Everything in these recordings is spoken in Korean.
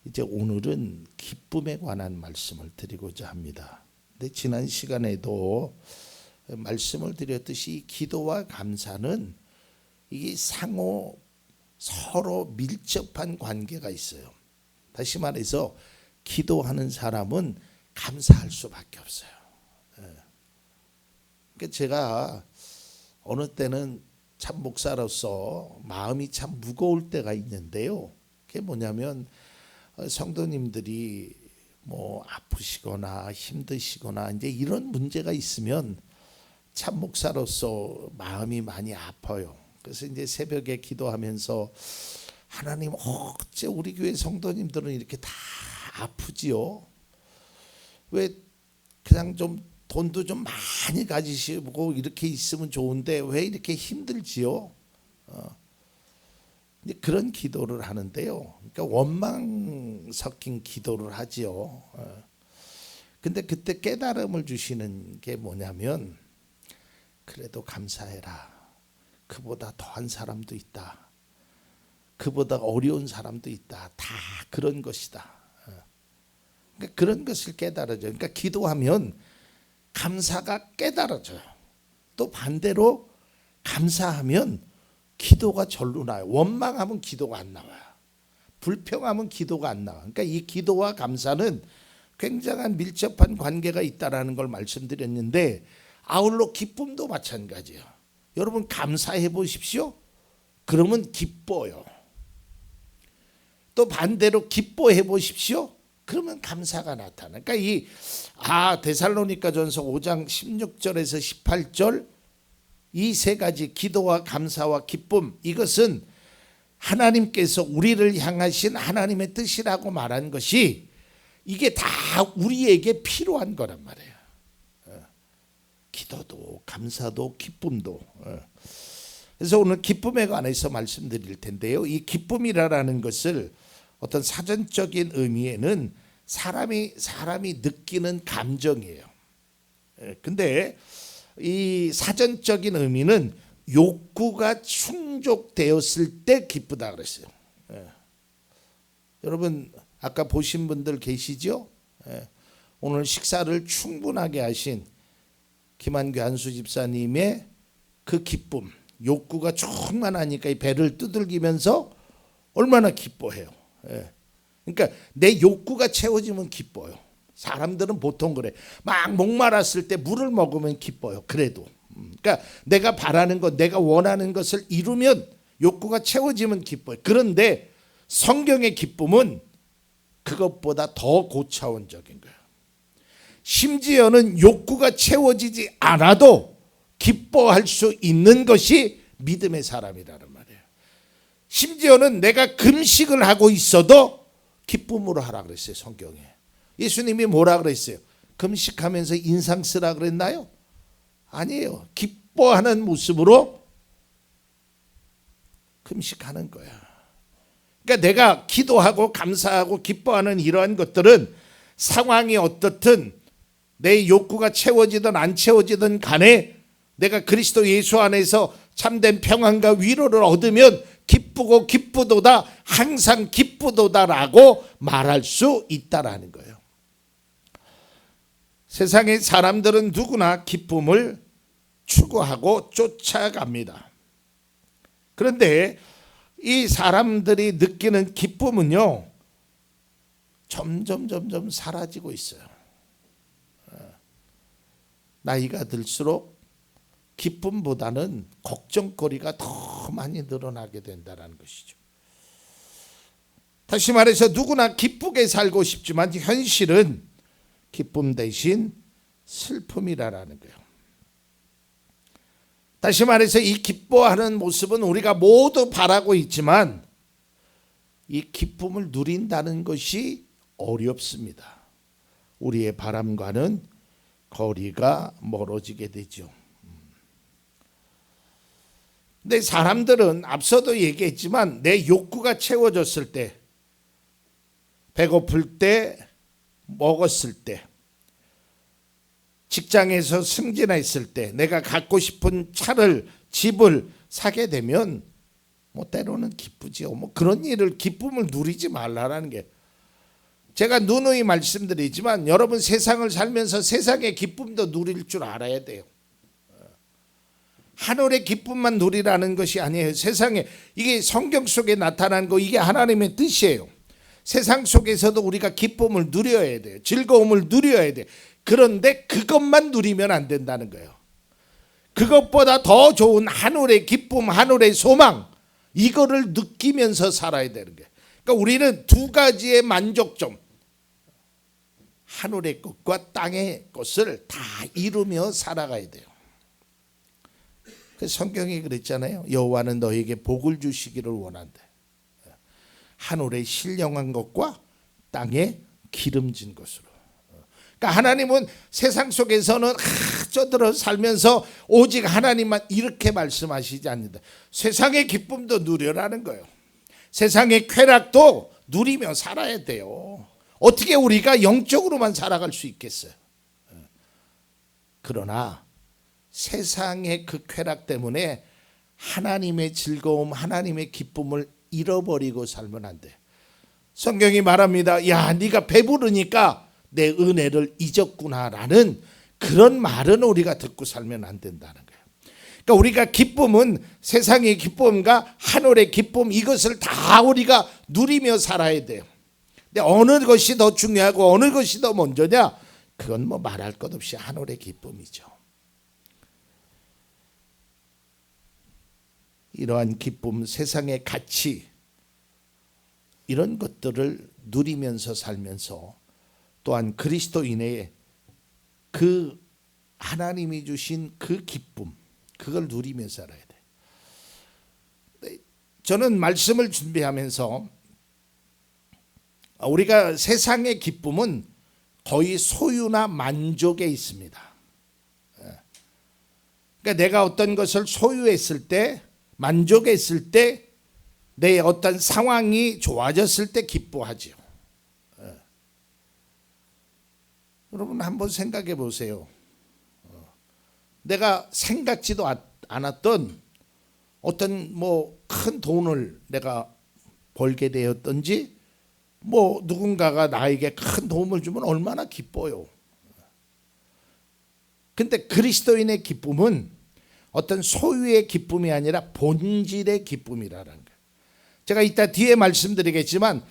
이제 오늘은 기쁨에 관한 말씀을 드리고자 합니다. 근데 지난 시간에도 말씀을 드렸듯이 기도와 감사는 이게 상호 서로 밀접한 관계가 있어요. 다시 말해서 기도하는 사람은 감사할 수밖에 없어요. 그러니까 제가 어느 때는 참 목사로서 마음이 참 무거울 때가 있는데요. 그게 뭐냐면 성도님들이 뭐 아프시거나 힘드시거나 이제 이런 문제가 있으면 참 목사로서 마음이 많이 아파요. 그래서 이제 새벽에 기도하면서 하나님 어째 우리 교회 성도님들은 이렇게 다 아프지요? 왜 그냥 좀 돈도 좀 많이 가지시고 이렇게 있으면 좋은데 왜 이렇게 힘들지요? 그런 기도를 하는데요. 그러니까 원망 섞인 기도를 하지요. 근데 그때 깨달음을 주시는 게 뭐냐면 그래도 감사해라. 그보다 더한 사람도 있다. 그보다 어려운 사람도 있다. 다 그런 것이다. 그러니까 그런 것을 깨달아져요. 그러니까 기도하면 감사가 깨달아져요. 또 반대로 감사하면 기도가 절로 나요. 원망하면 기도가 안 나와요. 불평하면 기도가 안 나와요. 그러니까 이 기도와 감사는 굉장한 밀접한 관계가 있다라는 걸 말씀드렸는데 아울러 기쁨도 마찬가지예요. 여러분 감사해 보십시오. 그러면 기뻐요. 또 반대로 기뻐해 보십시오. 그러면 감사가 나타나. 그러니까 이 데살로니가전서 5장 16절에서 18절 이 세 가지 기도와 감사와 기쁨, 이것은 하나님께서 우리를 향하신 하나님의 뜻이라고 말한 것이 이게 다 우리에게 필요한 거란 말이에요. 기도도 감사도 기쁨도. 그래서 오늘 기쁨에 관해서 말씀드릴 텐데요. 이 기쁨이라는 것을 어떤 사전적인 의미에는 사람이 느끼는 감정이에요. 근데 이 사전적인 의미는 욕구가 충족되었을 때 기쁘다 그랬어요. 여러분 아까 보신 분들 계시죠? 오늘 식사를 충분하게 하신 김한규 한수 집사님의 그 기쁨, 욕구가 충만하니까 이 배를 두들기면서 얼마나 기뻐해요. 그러니까 내 욕구가 채워지면 기뻐요. 사람들은 보통 그래. 막 목말랐을 때 물을 먹으면 기뻐요. 그래도. 그러니까 내가 바라는 것, 내가 원하는 것을 이루면 욕구가 채워지면 기뻐요. 그런데 성경의 기쁨은 그것보다 더 고차원적인 거예요. 심지어는 욕구가 채워지지 않아도 기뻐할 수 있는 것이 믿음의 사람이라는 말이에요. 심지어는 내가 금식을 하고 있어도 기쁨으로 하라 그랬어요. 성경에. 예수님이 뭐라 그랬어요? 금식하면서 인상 쓰라 그랬나요? 아니에요. 기뻐하는 모습으로 금식하는 거야. 그러니까 내가 기도하고 감사하고 기뻐하는 이러한 것들은 상황이 어떻든 내 욕구가 채워지든 안 채워지든 간에 내가 그리스도 예수 안에서 참된 평안과 위로를 얻으면 기쁘고 기쁘도다, 항상 기쁘도다라고 말할 수 있다라는 거예요. 세상의 사람들은 누구나 기쁨을 추구하고 쫓아갑니다. 그런데 이 사람들이 느끼는 기쁨은요, 점점 사라지고 있어요. 나이가 들수록 기쁨보다는 걱정거리가 더 많이 늘어나게 된다는 것이죠. 다시 말해서 누구나 기쁘게 살고 싶지만 현실은 기쁨 대신 슬픔이라는 거예요. 다시 말해서 이 기뻐하는 모습은 우리가 모두 바라고 있지만 이 기쁨을 누린다는 것이 어렵습니다. 우리의 바람과는 거리가 멀어지게 되죠. 근데 사람들은 앞서도 얘기했지만 내 욕구가 채워졌을 때, 배고플 때, 먹었을 때, 직장에서 승진했을 때, 내가 갖고 싶은 차를, 집을 사게 되면 뭐 때로는 기쁘지요. 뭐 그런 일을, 기쁨을 누리지 말라라는 게, 제가 누누이 말씀드리지만 여러분 세상을 살면서 세상의 기쁨도 누릴 줄 알아야 돼요. 하늘의 기쁨만 누리라는 것이 아니에요. 세상에 이게 성경 속에 나타난 거 이게 하나님의 뜻이에요. 세상 속에서도 우리가 기쁨을 누려야 돼요. 즐거움을 누려야 돼요. 그런데 그것만 누리면 안 된다는 거예요. 그것보다 더 좋은 하늘의 기쁨, 하늘의 소망 이거를 느끼면서 살아야 되는 거예요. 그러니까 우리는 두 가지의 만족점, 하늘의 것과 땅의 것을 다 이루며 살아가야 돼요. 성경이 그랬잖아요. 여호와는 너에게 복을 주시기를 원한대. 하늘의 신령한 것과 땅에 기름진 것으로. 그러니까 하나님은 세상 속에서는 쪄들어 살면서 오직 하나님만 이렇게 말씀하시지 않는다. 세상의 기쁨도 누려라는 거예요. 세상의 쾌락도 누리며 살아야 돼요. 어떻게 우리가 영적으로만 살아갈 수 있겠어요? 그러나 세상의 그 쾌락 때문에 하나님의 즐거움, 하나님의 기쁨을 잃어버리고 살면 안 돼. 성경이 말합니다. 야, 네가 배부르니까 내 은혜를 잊었구나라는 그런 말은 우리가 듣고 살면 안 된다는 거예요. 그러니까 우리가 기쁨은 세상의 기쁨과 하늘의 기쁨 이것을 다 우리가 누리며 살아야 돼요. 근데 어느 것이 더 중요하고 어느 것이 더 먼저냐? 그건 뭐 말할 것 없이 하늘의 기쁨이죠. 이러한 기쁨, 세상의 가치 이런 것들을 누리면서 살면서 또한 그리스도인의 그 하나님이 주신 그 기쁨 그걸 누리며 살아야 돼. 저는 말씀을 준비하면서 우리가 세상의 기쁨은 거의 소유나 만족에 있습니다. 그러니까 내가 어떤 것을 소유했을 때 만족했을 때 내 어떤 상황이 좋아졌을 때 기뻐하죠. 여러분 한번 생각해 보세요. 내가 생각지도 않았던 어떤 뭐 큰 돈을 내가 벌게 되었던지 뭐 누군가가 나에게 큰 도움을 주면 얼마나 기뻐요. 근데 그리스도인의 기쁨은 어떤 소유의 기쁨이 아니라 본질의 기쁨이라는 거예요. 제가 이따 뒤에 말씀드리겠지만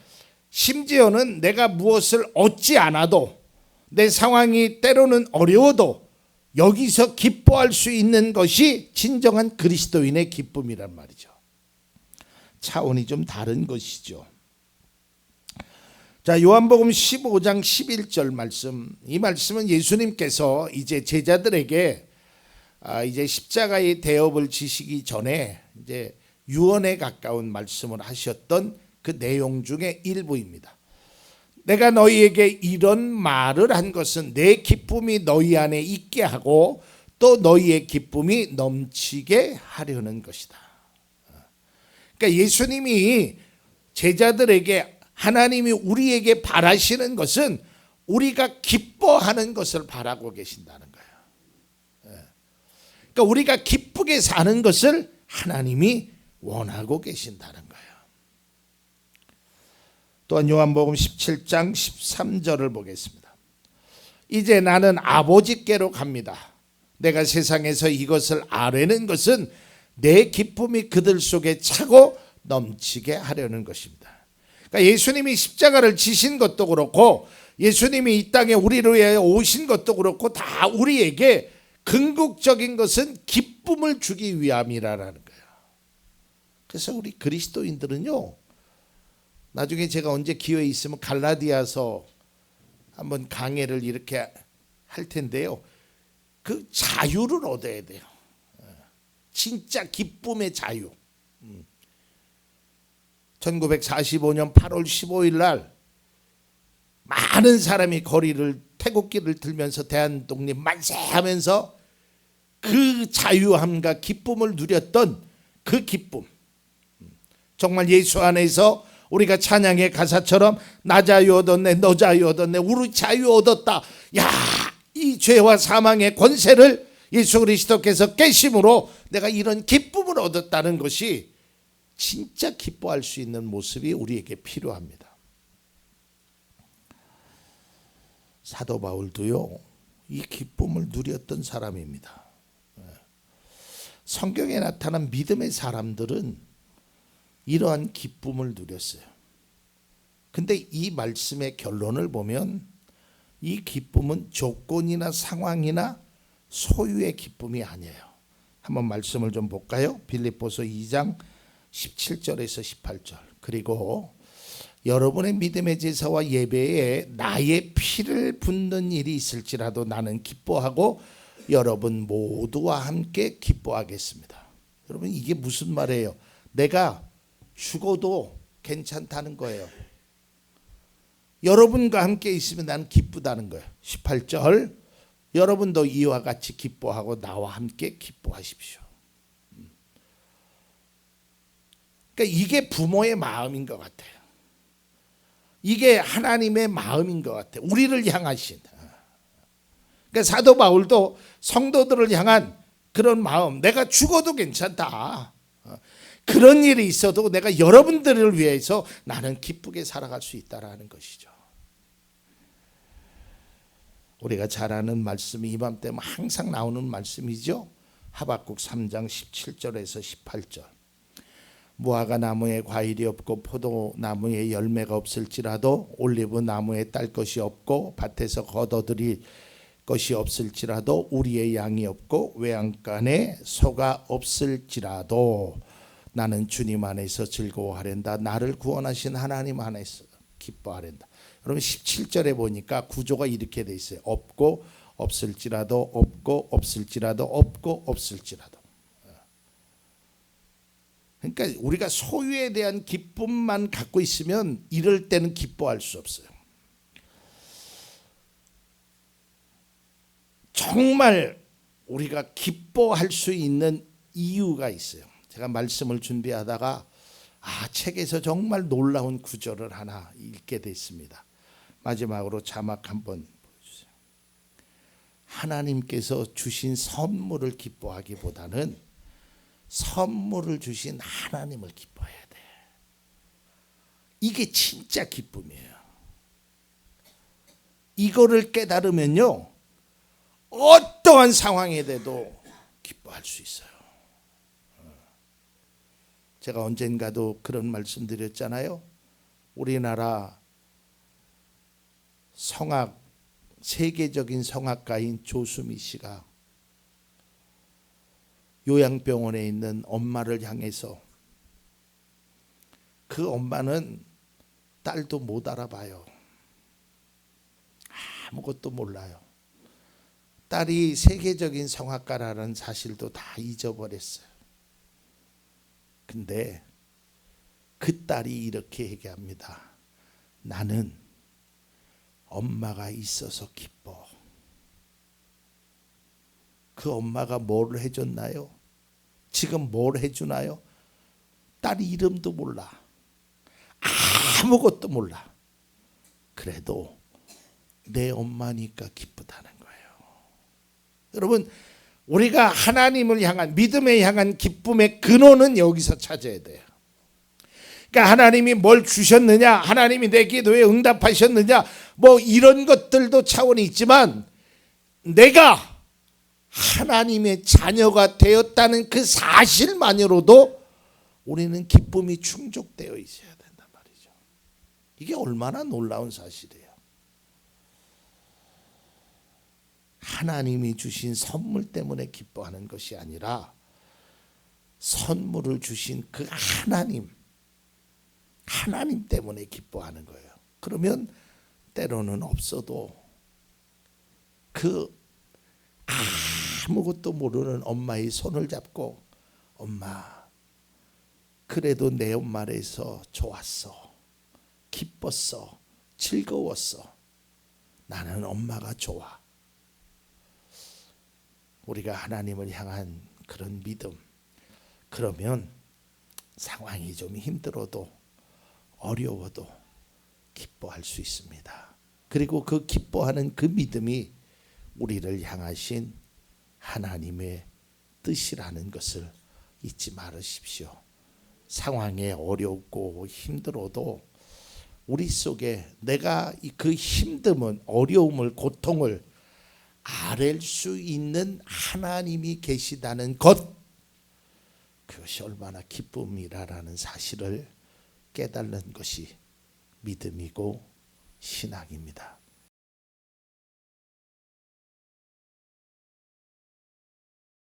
심지어는 내가 무엇을 얻지 않아도 내 상황이 때로는 어려워도 여기서 기뻐할 수 있는 것이 진정한 그리스도인의 기쁨이란 말이죠. 차원이 좀 다른 것이죠. 자, 요한복음 15장 11절 말씀. 이 말씀은 예수님께서 이제 제자들에게 이제 십자가의 대업을 지시기 전에 이제 유언에 가까운 말씀을 하셨던 그 내용 중에 일부입니다. 내가 너희에게 이런 말을 한 것은 내 기쁨이 너희 안에 있게 하고 또 너희의 기쁨이 넘치게 하려는 것이다. 그러니까 예수님이 제자들에게 하나님이 우리에게 바라시는 것은 우리가 기뻐하는 것을 바라고 계신다는 거예요. 그러니까 우리가 기쁘게 사는 것을 하나님이 원하고 계신다는 거예요. 또한 요한복음 17장 13절을 보겠습니다. 이제 나는 아버지께로 갑니다. 내가 세상에서 이것을 아뢰는 것은 내 기쁨이 그들 속에 차고 넘치게 하려는 것입니다. 그러니까 예수님이 십자가를 지신 것도 그렇고 예수님이 이 땅에 우리를 위해 오신 것도 그렇고 다 우리에게 궁극적인 것은 기쁨을 주기 위함이라는 거예요. 그래서 우리 그리스도인들은요, 나중에 제가 언제 기회 있으면 갈라디아서 한번 강해를 이렇게 할 텐데요. 그 자유를 얻어야 돼요. 진짜 기쁨의 자유. 1945년 8월 15일 날 많은 사람이 거리를 태극기를 들면서 대한독립 만세하면서 그 자유함과 기쁨을 누렸던 그 기쁨. 정말 예수 안에서 우리가 찬양의 가사처럼 나 자유 얻었네, 너 자유 얻었네, 우리 자유 얻었다. 야, 이 죄와 사망의 권세를 예수 그리스도께서 깨심으로 내가 이런 기쁨을 얻었다는 것이 진짜 기뻐할 수 있는 모습이 우리에게 필요합니다. 사도 바울도요, 이 기쁨을 누렸던 사람입니다. 성경에 나타난 믿음의 사람들은 이러한 기쁨을 누렸어요. 근데 이 말씀의 결론을 보면 이 기쁨은 조건이나 상황이나 소유의 기쁨이 아니에요. 한번 말씀을 좀 볼까요? 빌립보서 2장 17절에서 18절. 그리고 여러분의 믿음의 제사와 예배에 나의 피를 붓는 일이 있을지라도 나는 기뻐하고 여러분 모두와 함께 기뻐하겠습니다. 여러분 이게 무슨 말이에요? 내가 죽어도 괜찮다는 거예요. 여러분과 함께 있으면 나는 기쁘다는 거예요. 18절 여러분도 이와 같이 기뻐하고 나와 함께 기뻐하십시오. 그러니까 이게 부모의 마음인 것 같아요. 이게 하나님의 마음인 것 같아요. 우리를 향하신. 그러니까 사도 바울도 성도들을 향한 그런 마음, 내가 죽어도 괜찮다. 그런 일이 있어도 내가 여러분들을 위해서 나는 기쁘게 살아갈 수 있다라는 것이죠. 우리가 잘 아는 말씀이 이맘때면 항상 나오는 말씀이죠. 하박국 3장 17절에서 18절. 무화과 나무에 과일이 없고 포도나무에 열매가 없을지라도 올리브 나무에 딸 것이 없고 밭에서 거둬들일 것이 없을지라도 우리의 양이 없고 외양간에 소가 없을지라도 나는 주님 안에서 즐거워하련다. 나를 구원하신 하나님 안에서 기뻐하련다. 여러분 17절에 보니까 구조가 이렇게 돼 있어요. 없고 없을지라도 없고 없을지라도 없고 없을지라도. 그러니까 우리가 소유에 대한 기쁨만 갖고 있으면 이럴 때는 기뻐할 수 없어요. 정말 우리가 기뻐할 수 있는 이유가 있어요. 제가 말씀을 준비하다가 책에서 정말 놀라운 구절을 하나 읽게 됐습니다. 마지막으로 자막 한번 보여주세요. 하나님께서 주신 선물을 기뻐하기보다는 선물을 주신 하나님을 기뻐해야 돼. 이게 진짜 기쁨이에요. 이거를 깨달으면요, 어떠한 상황에 대해도 기뻐할 수 있어요. 제가 언젠가도 그런 말씀 드렸잖아요. 우리나라 성악, 세계적인 성악가인 조수미 씨가 요양병원에 있는 엄마를 향해서, 그 엄마는 딸도 못 알아봐요. 아무것도 몰라요. 딸이 세계적인 성악가라는 사실도 다 잊어버렸어요. 근데 그 딸이 이렇게 얘기합니다. 나는 엄마가 있어서 기뻐. 그 엄마가 뭘 해줬나요? 지금 뭘 해주나요? 딸 이름도 몰라. 아무것도 몰라. 그래도 내 엄마니까 기쁘다는 거예요. 여러분, 우리가 하나님을 향한, 믿음에 향한 기쁨의 근원은 여기서 찾아야 돼요. 그러니까 하나님이 뭘 주셨느냐, 하나님이 내 기도에 응답하셨느냐, 뭐 이런 것들도 차원이 있지만 내가 하나님의 자녀가 되었다는 그 사실만으로도 우리는 기쁨이 충족되어 있어야 된단 말이죠. 이게 얼마나 놀라운 사실이에요. 하나님이 주신 선물 때문에 기뻐하는 것이 아니라 선물을 주신 그 하나님 때문에 기뻐하는 거예요. 그러면 때로는 없어도 그 아무것도 모르는 엄마의 손을 잡고, 엄마, 그래도 내 엄마라서 좋았어, 기뻤어, 즐거웠어, 나는 엄마가 좋아. 우리가 하나님을 향한 그런 믿음, 그러면 상황이 좀 힘들어도 어려워도 기뻐할 수 있습니다. 그리고 그 기뻐하는 그 믿음이 우리를 향하신 하나님의 뜻이라는 것을 잊지 말으십시오. 상황에 어렵고 힘들어도 우리 속에 내가 그 힘듦은 어려움을 고통을 아랠 수 있는 하나님이 계시다는 것, 그것이 얼마나 기쁨이라는 사실을 깨달는 것이 믿음이고 신앙입니다.